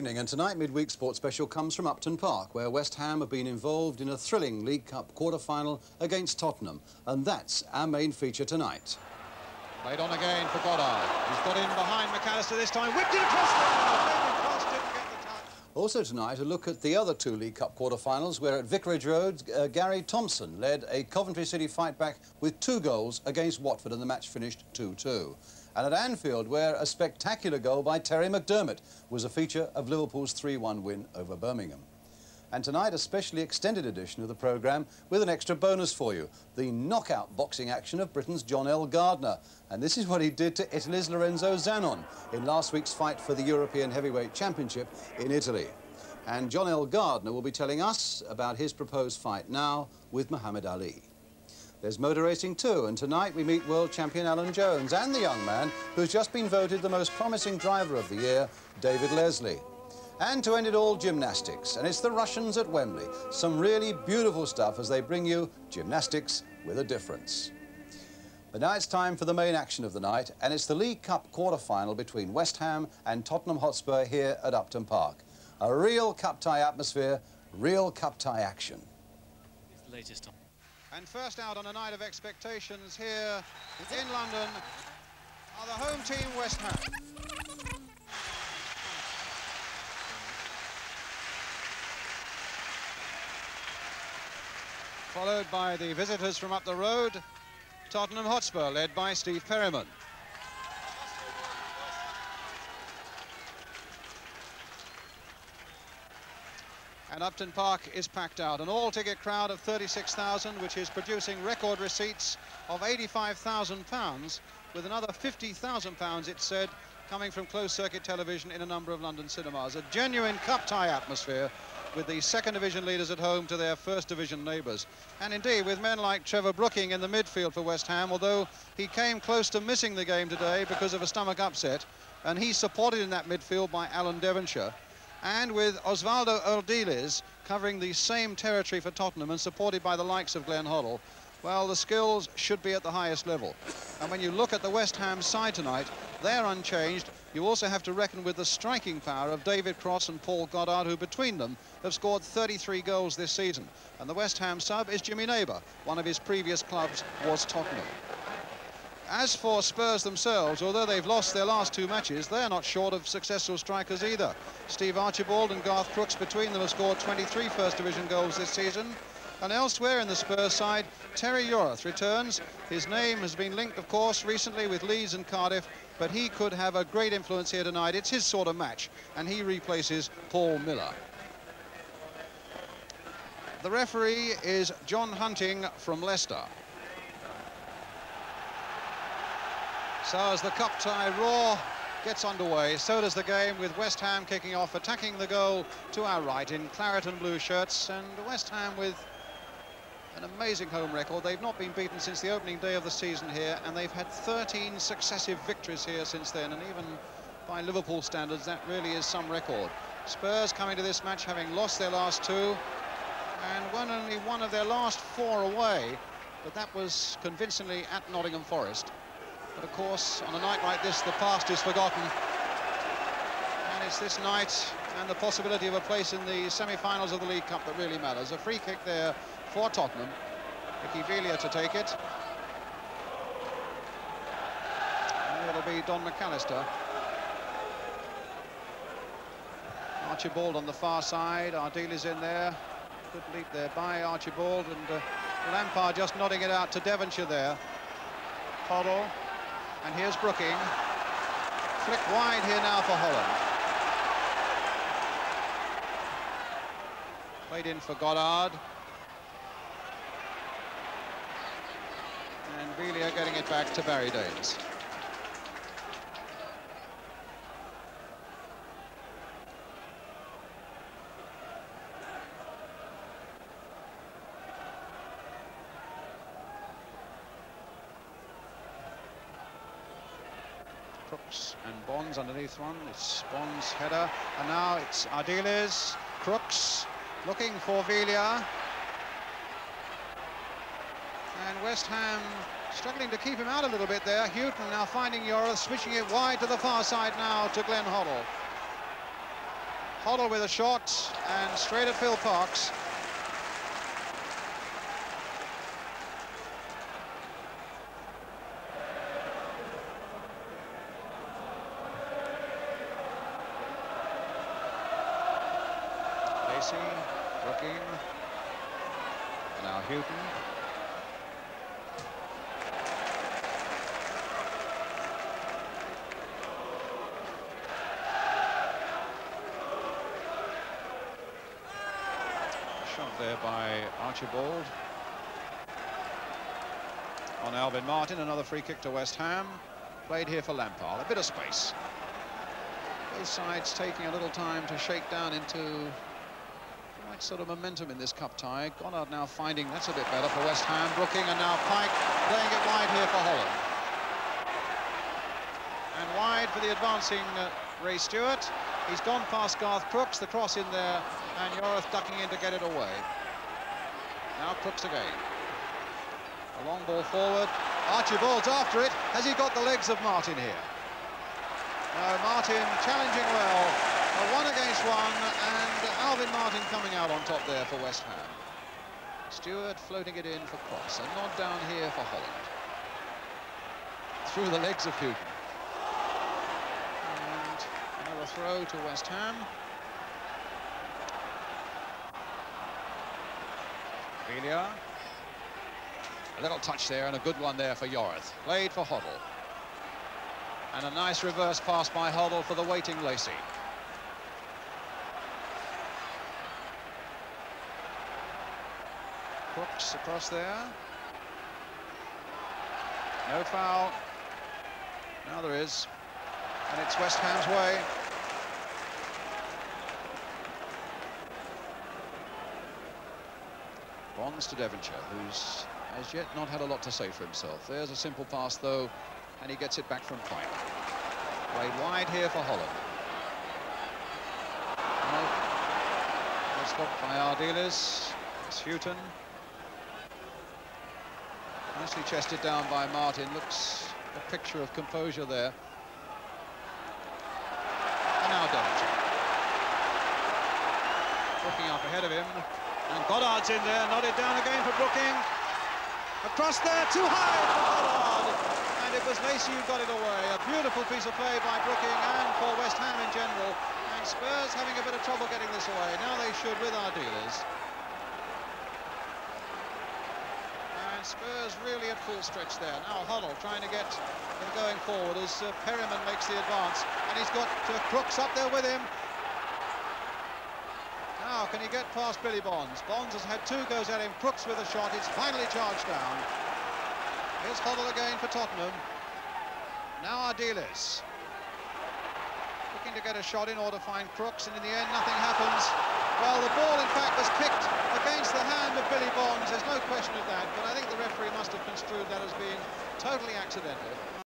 evening, and tonight midweek sports special comes from Upton Park, where West Ham have been involved in a thrilling League Cup quarter-final against Tottenham, and that's our main feature tonight. Played on again for Goddard. He's got in behind McAllister this time, whipped it across the David Cross didn't get the touch. Also tonight, a look at the other two League Cup quarter-finals, where at Vicarage Road, Gary Thompson led a Coventry City fight-back with 2 goals against Watford, and the match finished 2-2. And at Anfield, where a spectacular goal by Terry McDermott was a feature of Liverpool's 3-1 win over Birmingham. And tonight, a specially extended edition of the programme with an extra bonus for you, the knockout boxing action of Britain's John L. Gardner. And this is what he did to Italy's Lorenzo Zanon in last week's fight for the European Heavyweight Championship in Italy. And John L. Gardner will be telling us about his proposed fight now with Muhammad Ali. There's motor racing too, and tonight we meet world champion Alan Jones and the young man who's just been voted the most promising driver of the year, David Leslie. And to end it all, gymnastics, and it's the Russians at Wembley. Some really beautiful stuff as they bring you gymnastics with a difference. But now it's time for the main action of the night, and it's the League Cup quarter-final between West Ham and Tottenham Hotspur here at Upton Park. A real cup tie atmosphere, real cup tie action. It's the latest time. And first out on a night of expectations here in London are the home team West Ham. Followed by the visitors from up the road, Tottenham Hotspur, led by Steve Perryman. And Upton Park is packed out. An all-ticket crowd of 36,000, which is producing record receipts of £85,000, with another £50,000, it's said, coming from closed-circuit television in a number of London cinemas. A genuine cup-tie atmosphere, with the second division leaders at home to their first division neighbours. And indeed, with men like Trevor Brooking in the midfield for West Ham, although he came close to missing the game today because of a stomach upset, and he's supported in that midfield by Alan Devonshire. And with Osvaldo Ardiles covering the same territory for Tottenham and supported by the likes of Glenn Hoddle, well, the skills should be at the highest level. And when you look at the West Ham side tonight, they're unchanged. You also have to reckon with the striking power of David Cross and Paul Goddard, who between them have scored 33 goals this season. And the West Ham sub is Jimmy Neighbour. One of his previous clubs was Tottenham. As for Spurs themselves, although they've lost their last 2 matches, they're not short of successful strikers either. Steve Archibald and Garth Crooks between them have scored 23 First Division goals this season. And elsewhere in the Spurs side, Terry Yorath returns. His name has been linked, of course, recently with Leeds and Cardiff, but he could have a great influence here tonight. It's his sort of match, and he replaces Paul Miller. The referee is John Hunting from Leicester. So as the cup tie roar gets underway, so does the game, with West Ham kicking off, attacking the goal to our right in claret and blue shirts, and West Ham with an amazing home record. They've not been beaten since the opening day of the season here, and they've had 13 successive victories here since then, and even by Liverpool standards, that really is some record. Spurs coming to this match having lost their last 2 and won only one of their last 4 away, but that was convincingly at Nottingham Forest. But of course, on a night like this, the past is forgotten, and it's this night and the possibility of a place in the semi-finals of the League Cup that really matters. A free kick there for Tottenham. Ricky Villa to take it. And it'll be Don McAllister. Archibald on the far side. Ardil is in there. Good leap there by Archibald, and Lampard just nodding it out to Devonshire there. Hoddle. And here's Brooking. Flick wide here now for Holland. Played in for Goddard. And Velia getting it back to Barry Davies. Crooks and Bonds underneath one. It's Bonds' header, and now it's Ardiles. Crooks looking for Velia. And West Ham struggling to keep him out a little bit there. Houghton now finding Yorath, switching it wide to the far side now to Glenn Hoddle. Hoddle with a shot, and straight at Phil Parkes. Lacey, Brooking, now Houghton. Shot there by Archibald. On Alvin Martin, another free kick to West Ham. Played here for Lampard. A bit of space. Both sides taking a little time to shake down into right sort of momentum in this cup tie. Goddard now finding that's a bit better for West Ham. Brooking, and now Pike playing it wide here for Holland. And wide for the advancing Ray Stewart. He's gone past Garth Crooks, the cross in there, and Yorith ducking in to get it away. Now Crooks again. A long ball forward. Archibald's after it. Has he got the legs of Martin here? No, Martin challenging well. A 1 against 1, and Alvin Martin coming out on top there for West Ham. Stewart floating it in for Cross. A nod down here for Holland. Through the legs of Houghton. And another throw to West Ham. Velia. A little touch there, and a good one there for Yorith. Played for Hoddle. And a nice reverse pass by Hoddle for the waiting Lacey. Crooks across there. No foul. Now there is. And it's West Ham's way. Bonds to Devonshire, who's as yet not had a lot to say for himself. There's a simple pass, though, and he gets it back from Pike. Played wide here for Holland. Well stopped by Ardiles. It's Houghton. Nicely chested down by Martin. Looks a picture of composure there. And now Devonshire. Looking up ahead of him. And Goddard's in there. Nodded down again for Brooking. Across there, too high for Goddard. And it was Lacey who got it away. A beautiful piece of play by Brooking and for West Ham in general. And Spurs having a bit of trouble getting this away. Now they should with Ardiles. And Spurs really at full stretch there. Now Hoddle trying to get them going forward as Perryman makes the advance. And he's got Crooks up there with him. Now, can he get past Billy Bonds? Bonds has had 2 goes at him. Crooks with a shot. It's finally charged down. Here's Hoddle again for Tottenham. Now Ardiles. Looking to get a shot in or to find Crooks, and in the end, nothing happens. Well, the ball, in fact, was kicked against the hand of Billy Bonds. There's no question of that, but I think the referee must have construed that as being totally accidental.